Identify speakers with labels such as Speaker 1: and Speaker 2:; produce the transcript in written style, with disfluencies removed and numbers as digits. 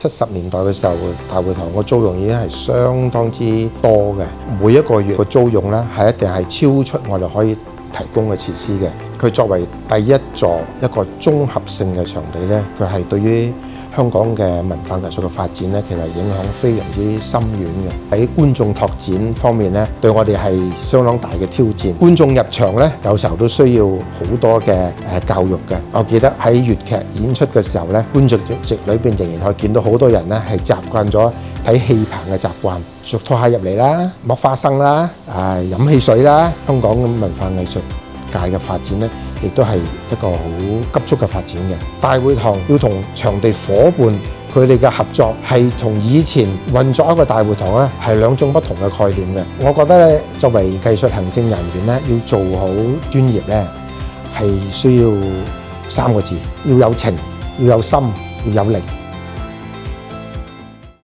Speaker 1: 70年代嘅時候，大會堂個租用已經係相當之多嘅，每一個月個租用咧係一定係超出我哋可以提供嘅設施嘅。佢作為第一座一個綜合性嘅場地咧，佢係對於香港嘅文化藝術嘅發展咧，其實影響非常之深遠嘅。喺觀眾拓展方面咧，對我哋係相當大嘅挑戰。觀眾入場咧，有時候都需要好多嘅教育嘅。我記得喺粵劇演出嘅時候咧，觀眾席裏邊仍然可以見到好多人咧係習慣咗睇戲棚嘅習慣，着拖鞋入嚟啦，剝花生啦，飲汽水啦。香港嘅文化藝術界嘅發展咧，亦都係一個好急速嘅發展嘅。大會堂要同場地伙伴佢哋嘅合作，係同以前運作一個大會堂咧係兩種不同嘅概念嘅。我覺得咧，作為藝術行政人員咧，要做好專業咧，係需要3個字：要有情、要有心、要有力。